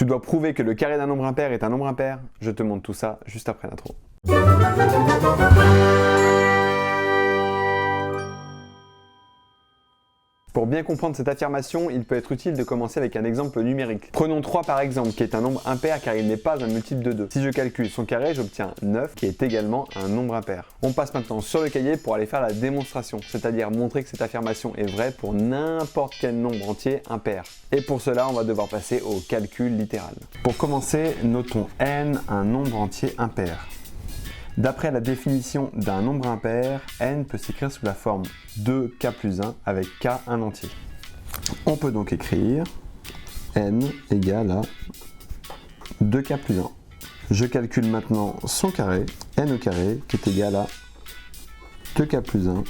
Tu dois prouver que le carré d'un nombre impair est un nombre impair. Je te montre tout ça juste après l'intro. Pour bien comprendre cette affirmation, il peut être utile de commencer avec un exemple numérique. Prenons 3 par exemple, qui est un nombre impair car il n'est pas un multiple de 2. Si je calcule son carré, j'obtiens 9, qui est également un nombre impair. On passe maintenant sur le cahier pour aller faire la démonstration, c'est-à-dire montrer que cette affirmation est vraie pour n'importe quel nombre entier impair. Et pour cela, on va devoir passer au calcul littéral. Pour commencer, notons n un nombre entier impair. D'après la définition d'un nombre impair, n peut s'écrire sous la forme 2k plus 1 avec k un entier. On peut donc écrire n égale à 2k plus 1. Je calcule maintenant son carré, n au carré, qui est égal à 2k plus 1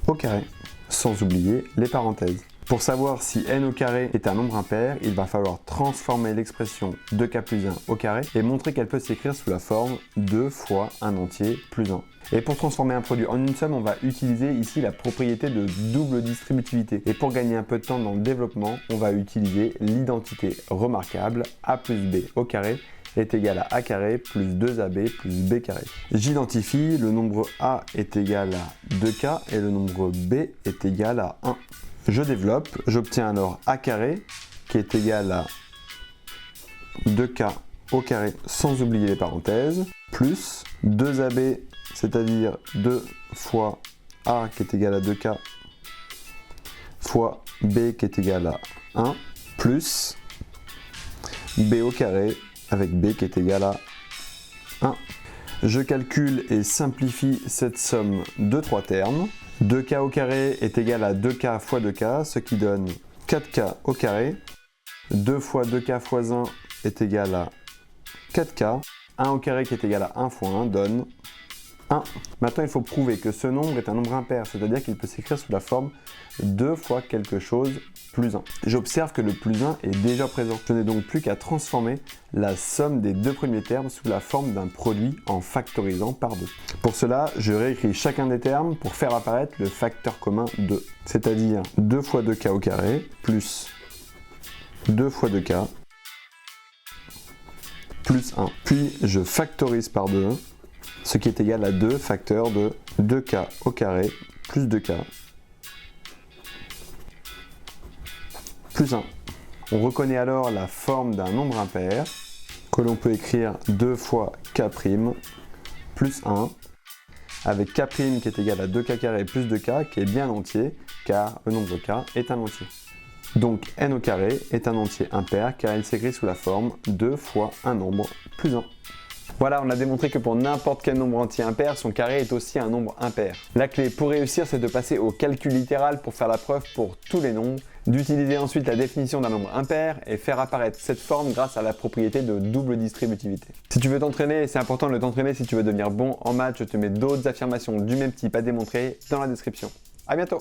au carré, sans oublier les parenthèses. Pour savoir si n au carré est un nombre impair, il va falloir transformer l'expression 2k plus 1 au carré et montrer qu'elle peut s'écrire sous la forme 2 fois un entier plus 1. Et pour transformer un produit en une somme, on va utiliser ici la propriété de double distributivité. Et pour gagner un peu de temps dans le développement, on va utiliser l'identité remarquable a plus b au carré est égal à a carré plus 2ab plus b carré. J'identifie, le nombre a est égal à 2k et le nombre b est égal à 1. Je développe, j'obtiens alors a carré qui est égal à 2k au carré sans oublier les parenthèses, plus 2ab, c'est-à-dire 2 fois a qui est égal à 2k fois b qui est égal à 1, plus b au carré avec b qui est égal à 1. Je calcule et simplifie cette somme de 3 termes. 2k au carré est égal à 2k fois 2k, ce qui donne 4k au carré. 2 fois 2k fois 1 est égal à 4k. 1 au carré qui est égal à 1 fois 1 donne 1. Maintenant, il faut prouver que ce nombre est un nombre impair, c'est-à-dire qu'il peut s'écrire sous la forme 2 fois quelque chose plus 1. J'observe que le plus 1 est déjà présent. Je n'ai donc plus qu'à transformer la somme des deux premiers termes sous la forme d'un produit en factorisant par 2. Pour cela, je réécris chacun des termes pour faire apparaître le facteur commun 2, c'est-à-dire 2 fois 2k au carré plus 2 fois 2k plus 1. Puis je factorise par 2, ce qui est égal à 2 facteurs de 2k au carré plus 2k plus 1. On reconnaît alors la forme d'un nombre impair que l'on peut écrire 2 fois k' plus 1 avec k' qui est égal à 2k carré plus 2k qui est bien entier car le nombre k est un entier. Donc n au carré est un entier impair car il s'écrit sous la forme 2 fois un nombre plus 1. Voilà, on a démontré que pour n'importe quel nombre entier impair, son carré est aussi un nombre impair. La clé pour réussir, c'est de passer au calcul littéral pour faire la preuve pour tous les nombres, d'utiliser ensuite la définition d'un nombre impair et faire apparaître cette forme grâce à la propriété de double distributivité. Si tu veux t'entraîner, et c'est important de t'entraîner si tu veux devenir bon en maths, je te mets d'autres affirmations du même type à démontrer dans la description. À bientôt!